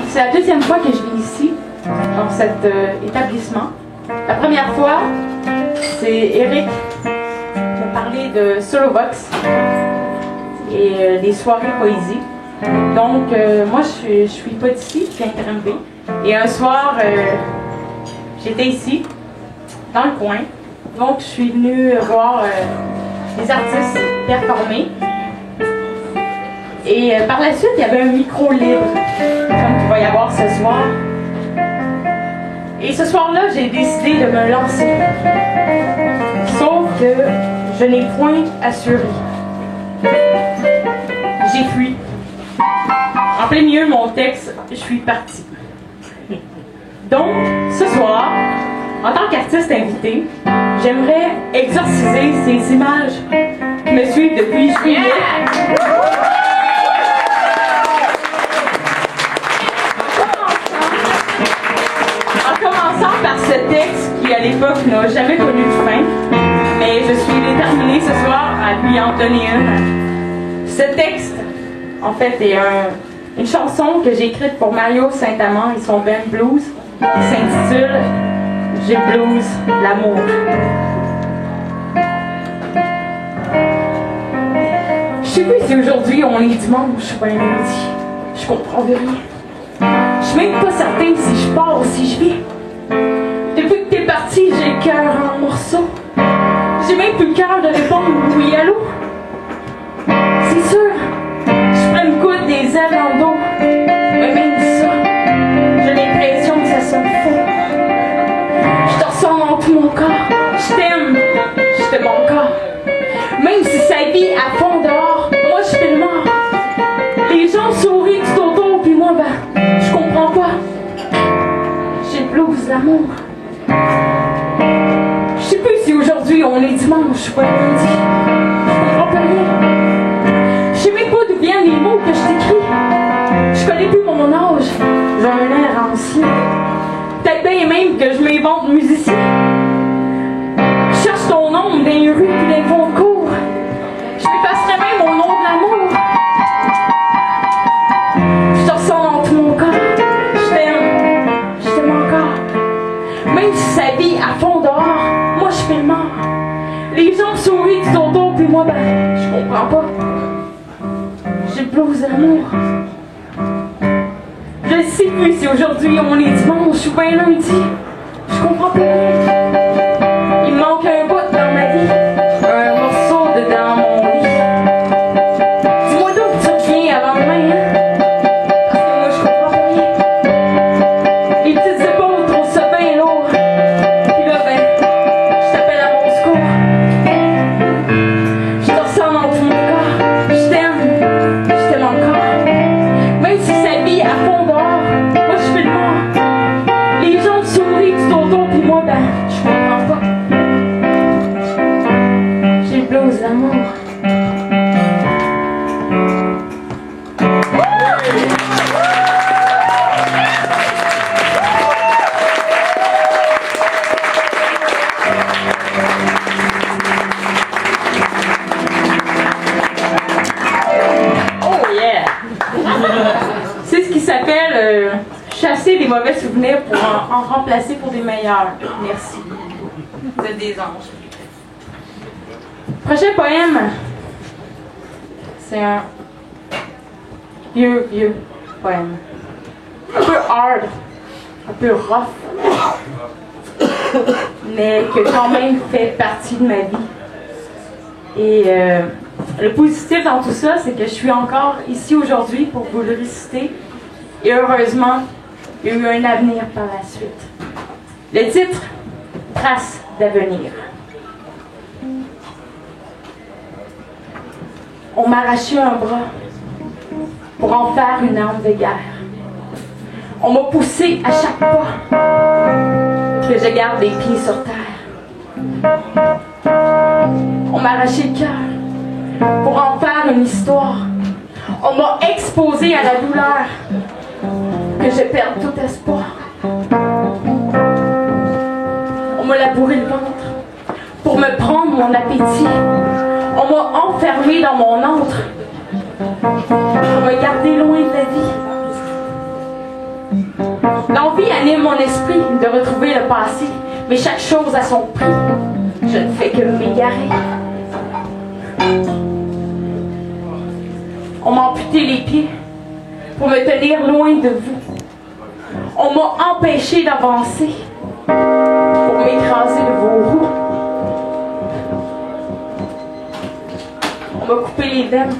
C'est la deuxième fois que je viens ici, dans cet établissement. La première fois, c'est Eric qui m'a parlé de Solovox et des soirées poésie. Donc, moi, je suis pas d'ici, je viens de Granby. Et un soir, j'étais ici, dans le coin. Donc, je suis venue voir les artistes performer. Et par la suite, il y avait un micro libre, comme il va y avoir ce soir. Et ce soir-là, j'ai décidé de me lancer. Sauf que je n'ai point assuré. J'ai fui. En plein milieu de mon texte, je suis partie. Donc, ce soir, en tant qu'artiste invité, j'aimerais exorciser ces images qui me suivent depuis juillet. En commençant par ce texte qui, à l'époque, n'a jamais connu de fin, mais je suis déterminée ce soir à lui en donner une. Ce texte, en fait, est une chanson que j'ai écrite pour Mario Saint-Amand et son band blues, qui s'intitule « J'ai blues l'amour ». Je sais plus si aujourd'hui on est dimanche ou un lundi. Je comprends rien. Je suis même pas certaine si je pars ou si je viens. Depuis que t'es parti, j'ai le cœur en morceaux. J'ai même plus le cœur de répondre oui allô. C'est sûr, je prends une goutte des ailes en dos. Mais même ça, j'ai l'impression que ça sonne faux. Je te ressens dans tout mon corps. Je t'aime encore. Même si ça vit à fond dehors, moi je fais le mort. Les gens sourient tout autour, puis moi, je comprends pas. J'ai le blues d'amour. Je sais plus si aujourd'hui on est dimanche ou lundi. Je comprends plus rien. Je sais même pas d'où viennent les mots que je t'écris. Je connais plus mon âge. J'ai un air ancien. Peut-être bien même que je m'invente musicien. Je cherche ton nom dans les rues puis dans les fonds de cours. Je m'effacerais même au nom de l'amour. Je te ressens dans tout mon corps. Je t'aime encore. Même si ça vit à fond dehors, moi je fais le mort. Les gens sourient tout autour, puis moi, je comprends pas. J'ai le blues d'amour. Je sais plus si aujourd'hui on est dimanche ou bien lundi. Je comprends pas rien. Il me manque un bout dans ma vie. Un morceau de dans mon lit. Dis-moi donc que tu reviens avant demain, hein? Parce que moi je comprends pas rien. Les petites épaules trouvent ça bien lourd. Puis là, je t'appelle à mon secours. Je te ressens dans tout mon corps. Je t'aime encore. Même si ça vit à fond dehors, moi je fais le mort. Les gens sourient tout autour, puis moi, je comprends pas. J'ai le blues d'amour. Oh yeah! C'est ce qui s'appelle chasser des mauvais souvenirs pour en remplacer pour des meilleurs. Merci. Vous êtes des anges. Prochain poème, c'est un vieux poème. Un peu hard, un peu rough, mais qui a quand même fait partie de ma vie. Et le positif dans tout ça, c'est que je suis encore ici aujourd'hui pour vous le réciter. Et heureusement, il y a eu un avenir par la suite. Le titre, Trace d'avenir. On m'a arraché un bras pour en faire une arme de guerre. On m'a poussé à chaque pas que je garde les pieds sur terre. On m'a arraché le cœur pour en faire une histoire. On m'a exposé à la douleur que je perde tout espoir. On m'a labouré le ventre pour me prendre mon appétit. On m'a enfermé dans mon antre pour me garder loin de la vie. L'envie anime mon esprit de retrouver le passé, mais chaque chose a son prix. Je ne fais que m'égarer. On m'a amputé les pieds pour me tenir loin de vous. On m'a empêché d'avancer pour m'écraser de vos roues. On m'a coupé les veines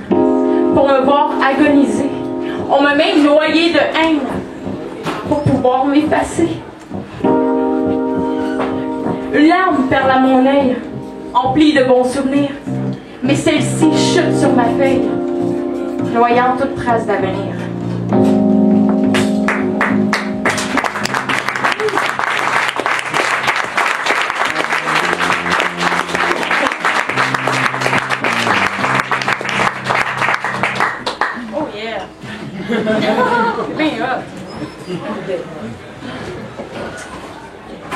pour me voir agoniser. On m'a même noyé de haine pour pouvoir m'effacer. Une larme perle à mon œil, emplie de bons souvenirs, mais celle-ci chute sur ma feuille, noyant toute trace d'avenir. Oh yeah! C'est bien hot!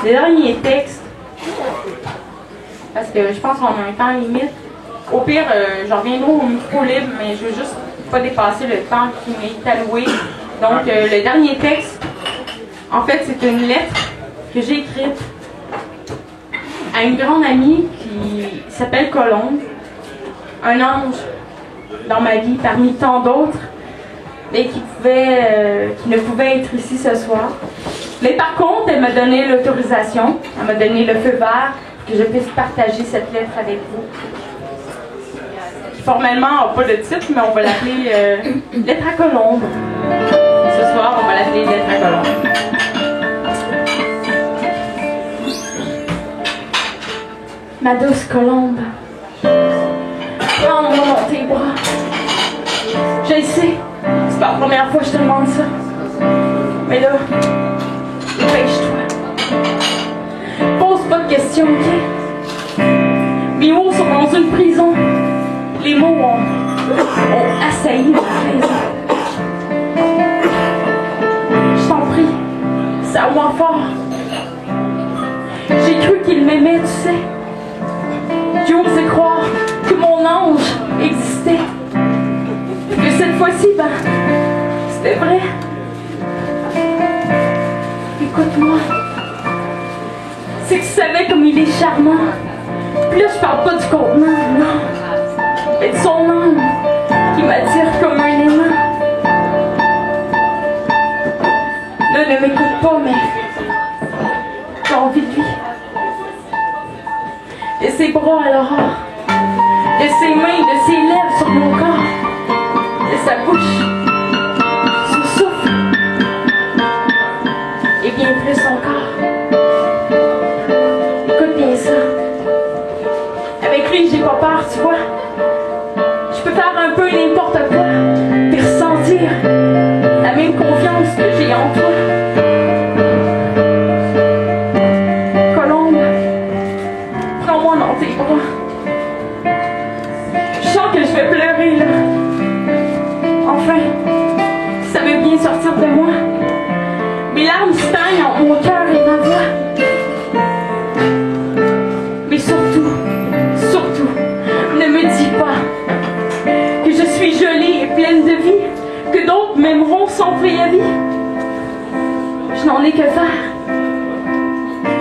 Le dernier texte, parce que je pense qu'on a un temps limite. Au pire, j'en reviendrai au micro libre, mais je veux juste pas dépasser le temps qui m'est alloué. Donc, le dernier texte, en fait, c'est une lettre que j'ai écrite à une grande amie qui s'appelle Colombe, un ange dans ma vie parmi tant d'autres, mais qui ne pouvait être ici ce soir. Mais par contre, elle m'a donné l'autorisation, elle m'a donné le feu vert pour que je puisse partager cette lettre avec vous. Formellement, on n'a pas de titre, mais on va l'appeler Lettre à Colombe. Ce soir, on va l'appeler Lettre à Colombe. Ma douce Colombe, prends-moi dans tes bras. Je le sais, c'est pas la première fois que je te demande ça. Mais là, dépêche-toi. Pose pas de questions, ok? Mes mots sont dans une prison. Les mots ont assailli ma raison. Je t'en prie, serre-moi fort. J'ai cru qu'il m'aimait, tu sais. J'ai osé croire que mon ange existait. Que cette fois-ci, c'était vrai. Écoute-moi. C'est que tu savais comme il est charmant. Puis là, je parle pas du contenant, non. Mais de son âme qui m'attire comme un aimant. Là, ne m'écoute pas, mais j'ai envie de lui. De ses bras à l'aurore, de ses mains, de ses lèvres sur mon corps, de sa bouche, son souffle, et bien plus encore. Écoute bien ça. Avec lui, j'ai pas peur, tu vois. Je peux faire un peu n'importe quoi, puis ressentir la même confiance que j'ai en toi. Colombe, prends-moi dans tes bras. Je sens que je vais pleurer là. Enfin, ça veut bien sortir de moi. Mes larmes stagnent entre mon cœur et ma voix. Mais surtout, ne me dis pas que je suis jolie et pleine de vie, que d'autres m'aimeront sans préavis. Je n'en ai que faire,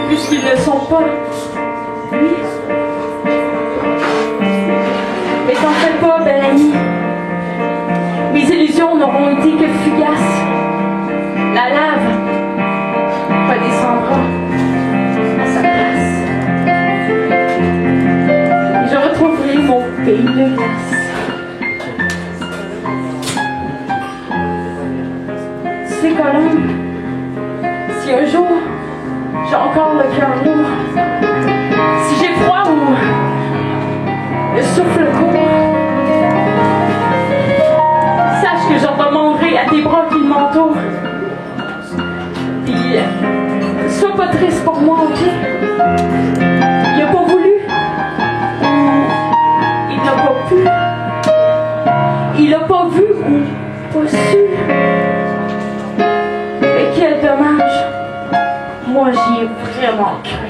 puisqu'ils ne sont pas. Oui. Mais t'en fais pas, belle amie. Mes illusions n'auront été que fugaces. La lave redescendra à sa place. Et je retrouverai mon pays de glace. Tu sais, Colombe, si un jour j'ai encore le cœur lourd, si j'ai froid ou le souffle court, sache que j'en demanderai à tes bras qui m'entourent. Puis, sois pas triste pour moi, ok? Il a pas voulu, il n'a pas pu, il a pas vu ou pas su. Mais quel dommage, moi j'y ai vraiment cru.